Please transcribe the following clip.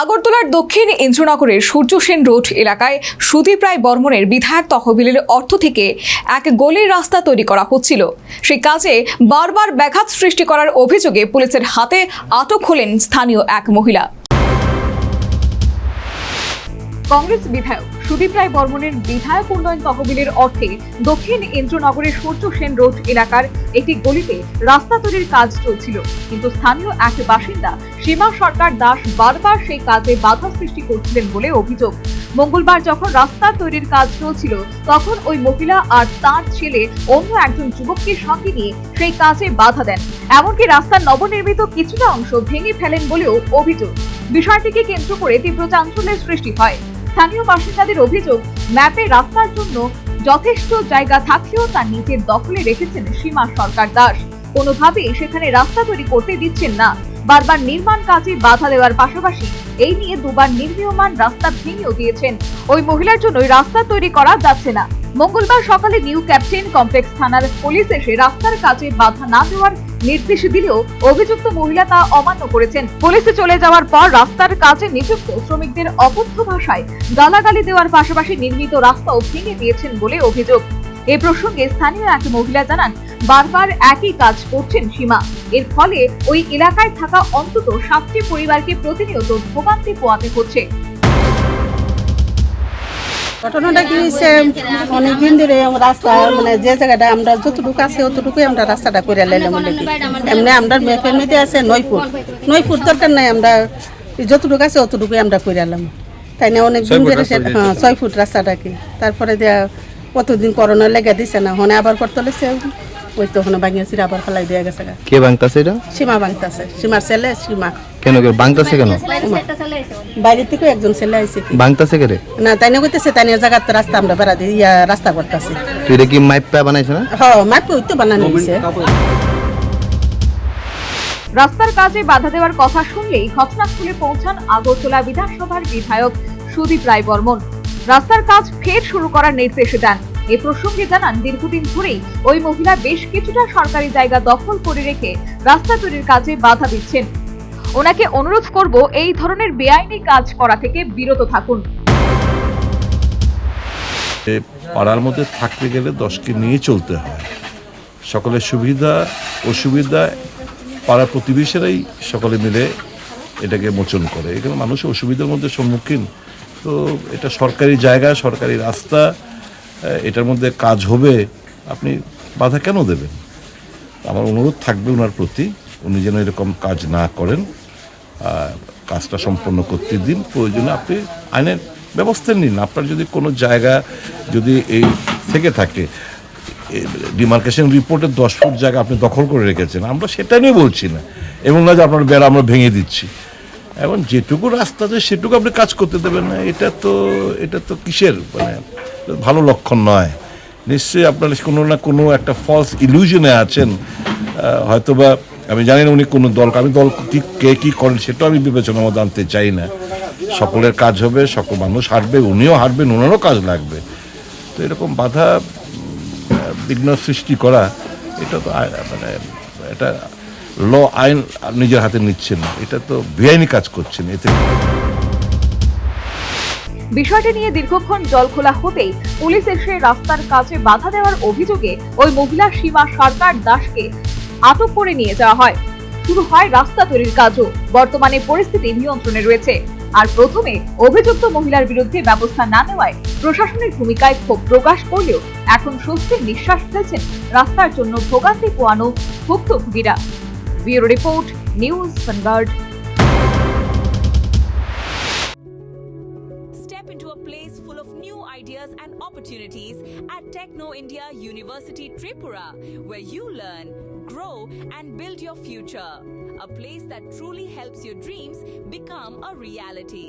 আগরতলার দক্ষিণ ইন্দ্রনগরের সূর্য সেন রোড এলাকায় সুদীপ রায় বর্মনের বিধায়ক তহবিলের অর্থ থেকে এক গলির রাস্তা তৈরি করা হচ্ছিল। সেই কাজে বারবার ব্যাঘাত সৃষ্টি করার অভিযোগে পুলিশের হাতে আটক হলেন স্থানীয় এক মহিলা। কংগ্রেস বিধায়ক সুদীপ রায় বর্মনের বিধায়ক উন্নয়ন তহবিলের অর্থে দক্ষিণ ইন্দ্রনগরের সূর্য সেন রোড এলাকার একটি গলিতে রাস্তা তৈরির কাজ চলছিল, কিন্তু স্থানীয় এক বাসিন্দা সীমা সরকার দাস বারবার সেই কাজে বাধা সৃষ্টি করছিলেন বলে অভিযোগ। মঙ্গলবার যখন রাস্তা তৈরির কাজ চলছিল তখন ওই মহিলা আর তার ছেলে অন্য একজন যুবককে সঙ্গে নিয়ে সেই কাজে বাধা দেন, এমনকি রাস্তার নবনির্মিত কিছুটা অংশ ভেঙে ফেলেন বলেও অভিযোগ। বিষয়টিকে কেন্দ্র করে তীব্র চাঞ্চল্যের সৃষ্টি হয়। স্থানীয় বাসিন্দাদের অভিযোগ, ম্যাপে রাস্তার জন্য যথেষ্ট জায়গা থাকলেও তার নিজের দখলে রেখেছেন সীমা সরকার দাস। কোনোভাবেই সেখানে রাস্তা তৈরি করতে দিচ্ছেন না। বারবার নির্মাণ কাজে বাধা দেওয়ার পাশাপাশি এই নিয়ে দুবার নির্মীয়মান রাস্তা ভেঙেও দিয়েছেন। ওই মহিলার জন্যই রাস্তা তৈরি করা যাচ্ছে না। মঙ্গলবার সকালে নিউ ক্যাপ্টেন কমপ্লেক্স থানার পুলিশ এসে রাস্তার কাজে বাধা না দেওয়ার নির্দেশ দিলেও অভিযুক্ত মহিলা তা অমান্য করেছেন। পুলিশে চলে যাওয়ার পর রাস্তার কাজে নিযুক্ত শ্রমিকদের অকথ্য ভাষায় গালাগালি দেওয়ার পাশাপাশি নির্মিত রাস্তাও ভেঙে দিয়েছেন বলে অভিযোগ। এ প্রসঙ্গে স্থানীয় এক মহিলা জানান, বারবার একই কাজ করছেন সীমা। এর ফলে ওই এলাকায় থাকা অন্তত 7টি পরিবারকে প্রতিনিয়ত ভোগান্তি পোহাতে হচ্ছে। ঘটনাটা কি হয়েছে, অনেকদিন ধরে রাস্তা মানে যে জায়গাটা আমরা যতটুকু আছে অতটুকুই আমরা রাস্তাটা করে লাইলাম। এমনি আমরা ম্যাপের মধ্যে আছে 9 ফুট দরকার নাই, আমরা যতটুকু আছে অতটুকুই আমরা করে এলাম। তাই না অনেকদিন ধরে 6 ফুট রাস্তাটাকে তারপরে দেওয়া কতদিন করোনা লেগে দিছে না, হনে আবার করতে লেছে ওই তো ওখানে ভাঙিয়েছি আবার ফেলাই দেওয়া গেছে। কে ভাঙতাছে এটা? সীমা ভাঙতাছে, সীমার ছেলে সীমা। কেন ভাঙতাছে কেন? বাইরে থেকে একজন ছেলে আইছে। ভাঙতাছে কে রে? না তাই না কইতেছে তাই না জায়গাতে রাস্তা আমরা বেড়া দিই রাস্তা করতেছি। তুই এটা কি মাইপা বানাইছ না? হ্যাঁ মাইপা তো বানানো হইছে। রাস্তার কাজে বাধা দেওয়ার কথা শুনলেই ঘটনাস্থলে পৌঁছান আগরতলা বিধানসভার বিধায়ক সুদীপ রায় বর্মন। রাস্তার কাজ ফের শুরু করার নির্দেশ দেন। এ প্রসঙ্গে জানান, দীর্ঘদিন ধরেই ওই মহিলা বেশ কিছুটা সরকারি জায়গা দখল করে রেখে রাস্তা তৈরির কাজে বাধা দিচ্ছেন। ওনাকে অনুরোধ করব এই ধরনের বেআইনি কাজ করা থেকে বিরত থাকুন। পাড়ার মধ্যে থাকতে গেলে 10কে নিয়ে চলতে হয়। সকলের সুবিধা অসুবিধা পাড়া প্রতিবেশীরাই সকলে মিলে এটাকে মোচন করে। এখানে মানুষ অসুবিধার মধ্যে সম্মুখীন, তো এটা সরকারি জায়গা, সরকারি রাস্তা, এটার মধ্যে কাজ হবে, আপনি বাধা কেন দেবেন? আমার অনুরোধ থাকবে ওনার প্রতি, উনি যেন এরকম কাজ না করেন, কাজটা সম্পন্ন করতে দিন। প্রয়োজনে আপনি আইনের ব্যবস্থা নিন। আপনার যদি কোনো জায়গা যদি এই থেকে থাকে, ডিমার্কেশন রিপোর্টের 10 ফুট জায়গা আপনি দখল করে রেখেছেন, আমরা সেটা নিয়ে বলছি না, এবং না যে আপনার বেড়া আমরা ভেঙে দিচ্ছি। এখন যেটুকু রাস্তা আছে সেটুকু আপনি কাজ করতে দেবেন না, এটা তো কিসের মানে ভালো লক্ষণ নয়। নিশ্চয়ই আপনার কোনো না কোনো একটা ফলস ইলিউশনে আছেন। হয়তোবা আমি জানি না উনি কোনো দল, আমি দল কে কী করেন সেটাও আমি বিবেচনার মধ্যে আনতে চাই না। সকলের কাজ হবে, সকল মানুষ হারবে, উনিও হারবেন, ওনারও কাজ লাগবে। তো এরকম বাধা বিঘ্ন সৃষ্টি করা, এটা তো মানে এটা ল আইন নিজের হাতে নিচ্ছেন, এটা তো বেআইনি কাজ করছেন। এতে বিষয়টি নিয়ে দীর্ঘক্ষণ জল খোলা হতেই পুলিশ এসে রাস্তার কাজে বাধা দেওয়ার অভিযোগে ওই মহিলা সীমা সরকার দাসকে আটক করে নিয়ে যাওয়া হয়। শুরু হয় রাস্তা তৈরির কাজও। বর্তমানে পরিস্থিতি নিয়ন্ত্রণে রয়েছে। আর প্রথমে অভিযুক্ত মহিলার বিরুদ্ধে ব্যবস্থা না নেওয়ায় প্রশাসনের ভূমিকায় ক্ষোভ প্রকাশ করলেও এখন স্বস্তির নিঃশ্বাস ফেলছেন রাস্তার জন্য ভোগান্তি পোয়ানো ভুক্তভোগীরা। Bureau report, news vanguard. Step into a place full of new ideas and opportunities at Techno India University Tripura, where you learn, grow and build your future. A place that truly helps your dreams become a reality.